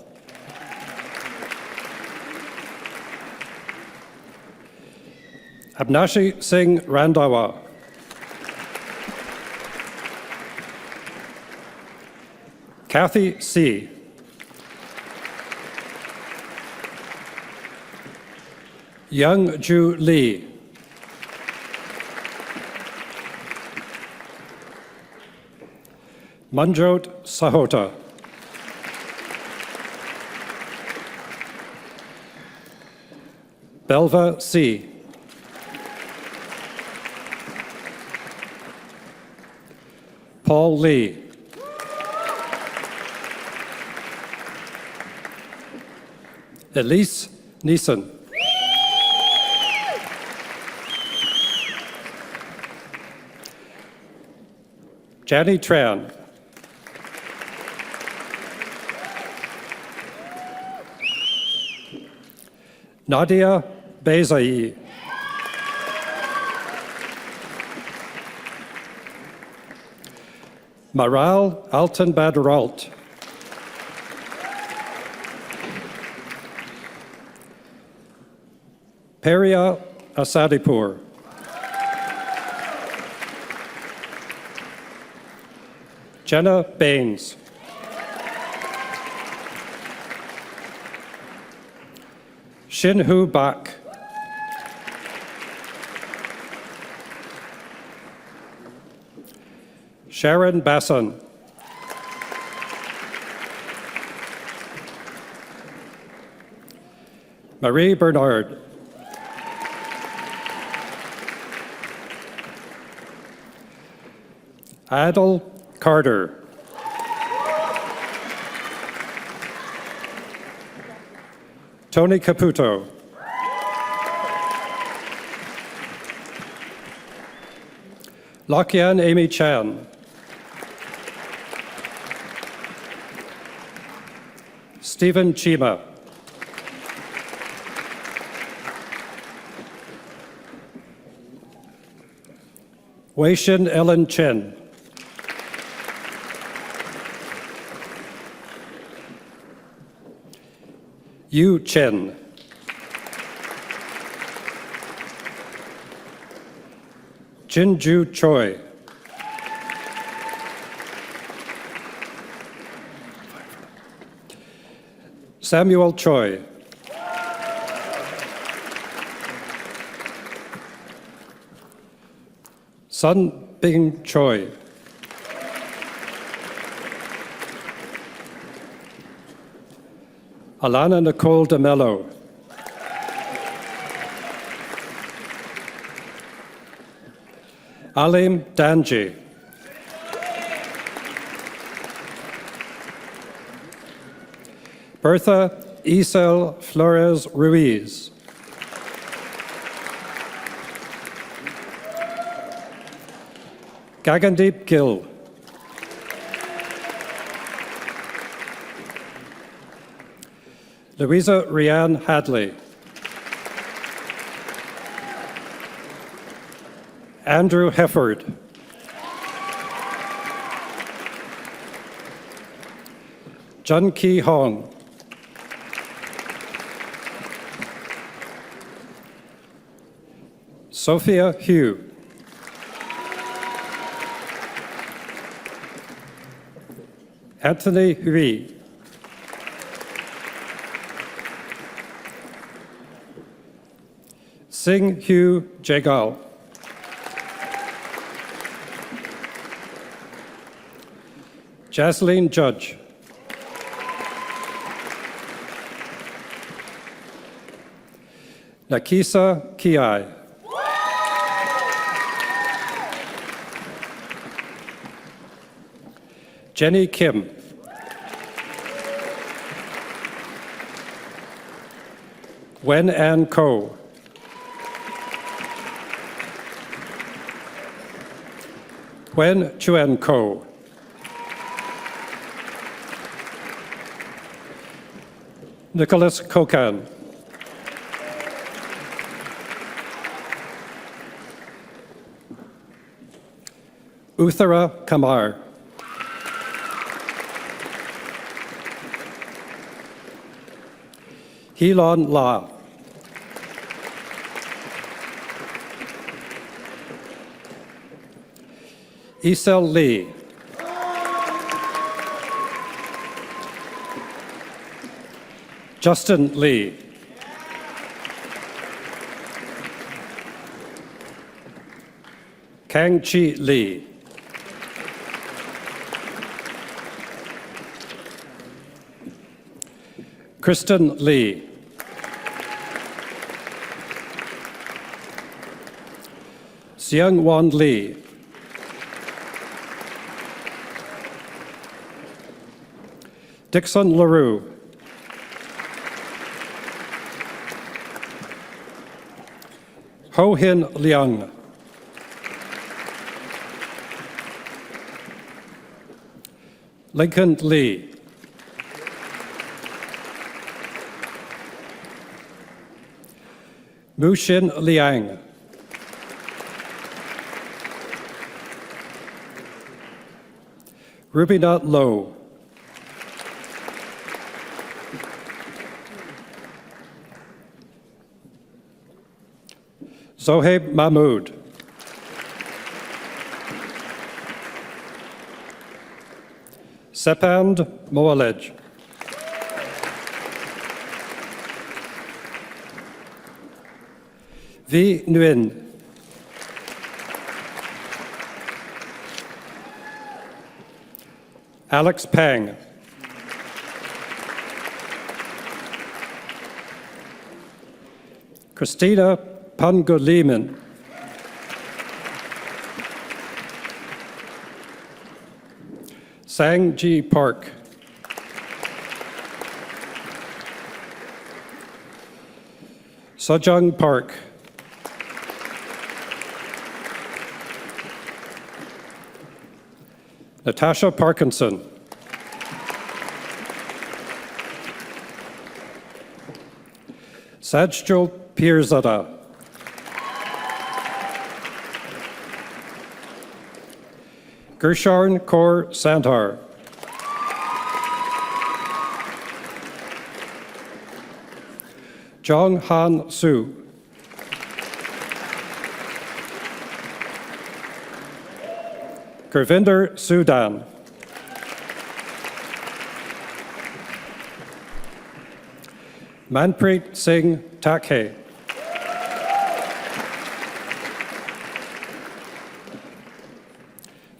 Abnashi Singh Randhawa. Kathy C. Young Ju Lee. Manjot Sahota. Belva C. Paul Lee. Elise Neeson. Janny Tran. Nadia Bezai. Maral Alton Badralt. Peria Asadipur. Jenna Baines. Shinhu Bak. Sharon Basson. Marie Bernard. Adel Carter. Tony Caputo. Lakian Amy Chan. Stephen Chima. Weishin Ellen Chen. Yu Chen. Jinju Choi. Samuel Choi. Sun Bing Choi. Alana Nicole DeMello. Alim Danji. Bertha Isel Flores Ruiz. Gagandeep Gill. Louisa Rianne Hadley. Andrew Hefford. Jun Ki Hong. Sophia Hugh. Anthony Hui. Singh Hugh Jegal. Jacqueline Judge. Nakisa Kiai. Jenny Kim. Wen An Ko. Wen Chuen Ko. Nicholas Kokan. Uthara Kamar. Helon La. Isel Lee. Justin Lee. Kang Chi Lee. Kristen Lee. Seung Won Lee. Dixon LaRue. Ho Hin Leung. Lincoln Lee. Mushin Liang. Rubina Lowe. Zohaib Mahmood. Sepand Moalej. Vi Nguyen. Alex Pang. Christina Pangoliman. Sang Ji Park. Sojung Park. Natasha Parkinson. Sajjal Pirzada. Gersharn Kaur Sandhar. Jong Han Su. Gurvinder Sudan. Manpreet Singh Takhe.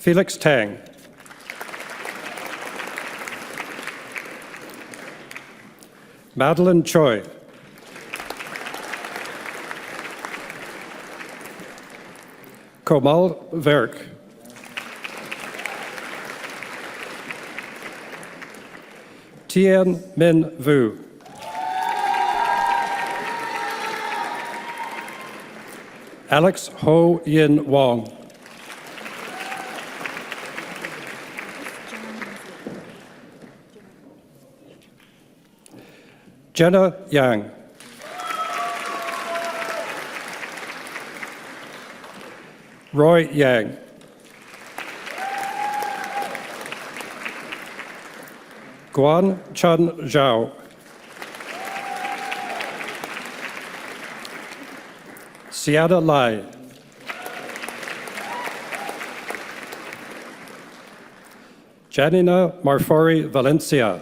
Felix Tang. Madeline Choi. Komal Verk. Tien Min Vu. Alex Ho Yin Wong. Jenna Yang. Roy Yang. Guan Chun Zhao. Siada Lai. Janina Marfori Valencia.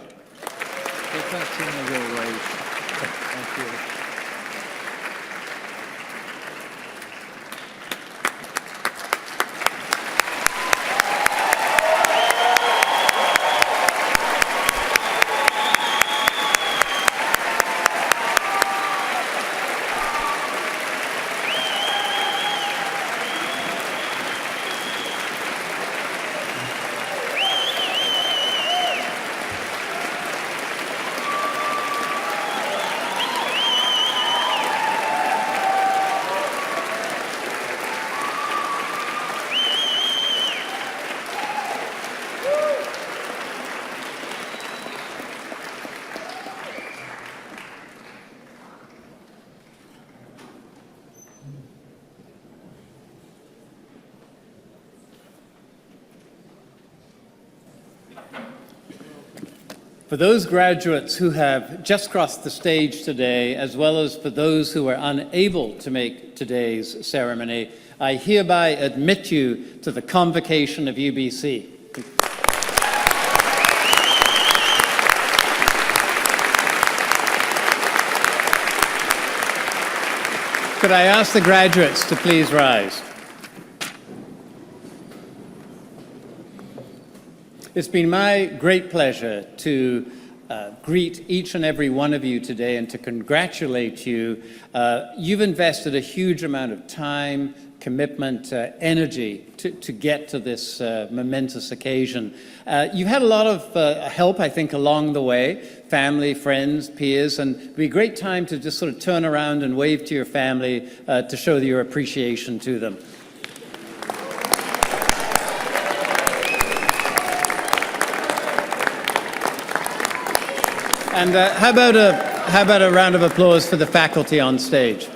For those graduates who have just crossed the stage today, as well as for those who are unable to make today's ceremony, I hereby admit you to the convocation of UBC. Could I ask the graduates to please rise? It's been my great pleasure to greet each and every one of you today and to congratulate you. You've invested a huge amount of time, commitment, energy to get to this momentous occasion. You've had a lot of help, I think, along the way, family, friends, peers, and it'd be a great time to just sort of turn around and wave to your family to show your appreciation to them. And how about a round of applause for the faculty on stage?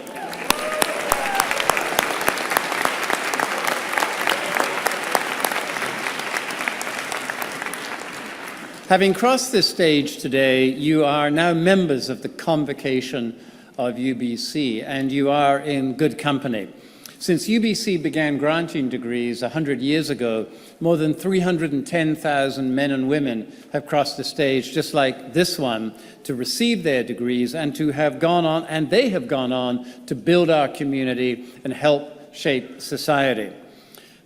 Having crossed this stage today, you are now members of the convocation of UBC, and you are in good company. Since UBC began granting degrees 100 years ago, more than 310,000 men and women have crossed the stage, just like this one, to receive their degrees and to have gone on, and they have gone on to build our community and help shape society.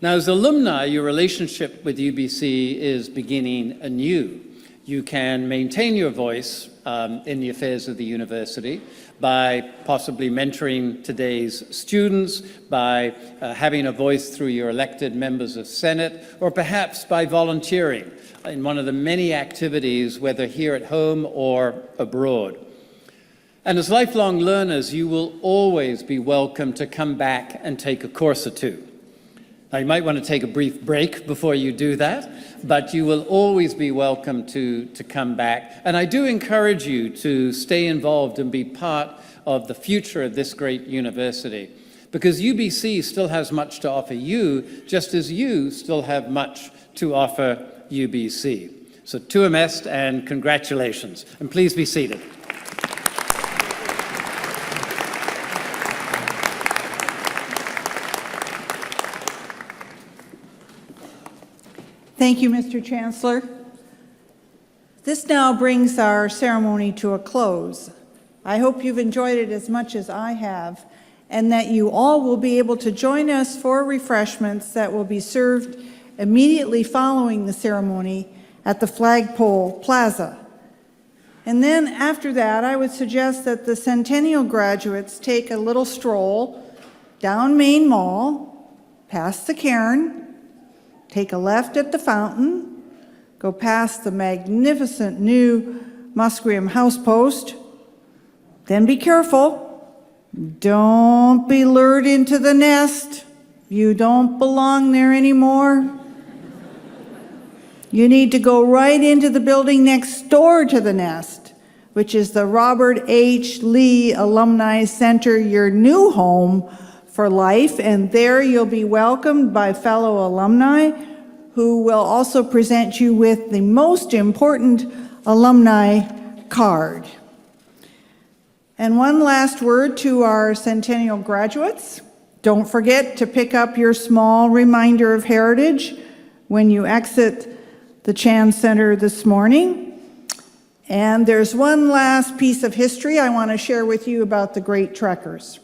Now, as alumni, your relationship with UBC is beginning anew. You can maintain your voice in the affairs of the university by possibly mentoring today's students, by having a voice through your elected members of Senate, or perhaps by volunteering in one of the many activities, whether here at home or abroad. And as lifelong learners, you will always be welcome to come back and take a course or two. Now, you might want to take a brief break before you do that, but you will always be welcome to come back. And I do encourage you to stay involved and be part of the future of this great university, because UBC still has much to offer you, just as you still have much to offer UBC. So tuam est and congratulations. And please be seated. Thank you, Mr. Chancellor. This now brings our ceremony to a close. I hope you've enjoyed it as much as I have, and that you all will be able to join us for refreshments that will be served immediately following the ceremony at the Flagpole Plaza. And then after that, I would suggest that the Centennial graduates take a little stroll down Main Mall, past the cairn, take a left at the fountain, go past the magnificent new Musqueam house post, then be careful. Don't be lured into the nest. You don't belong there anymore. You need to go right into the building next door to the nest, which is the Robert H. Lee Alumni Center, your new home for life, and there you'll be welcomed by fellow alumni who will also present you with the most important alumni card. And one last word to our Centennial graduates. Don't forget to pick up your small reminder of heritage when you exit the Chan Center this morning. And there's one last piece of history I want to share with you about the Great Trekkers.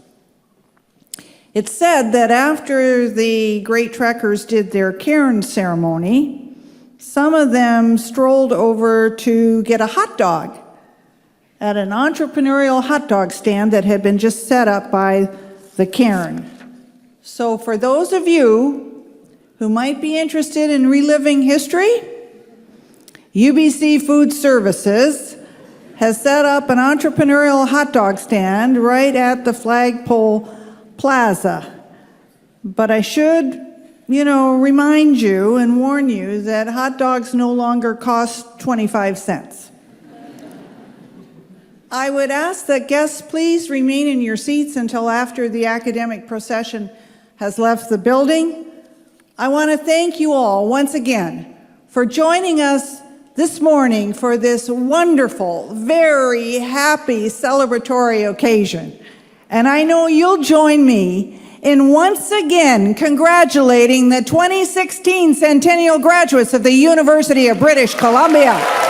It's said that after the Great Trekkers did their cairn ceremony, some of them strolled over to get a hot dog at an entrepreneurial hot dog stand that had been just set up by the cairn. So for those of you who might be interested in reliving history, UBC Food Services has set up an entrepreneurial hot dog stand right at the Flagpole Plaza. But I should, remind you and warn you that hot dogs no longer cost 25 cents. I would ask that guests please remain in your seats until after the academic procession has left the building. I want to thank you all once again for joining us this morning for this wonderful, very happy celebratory occasion. And I know you'll join me in once again congratulating the 2016 Centennial graduates of the University of British Columbia.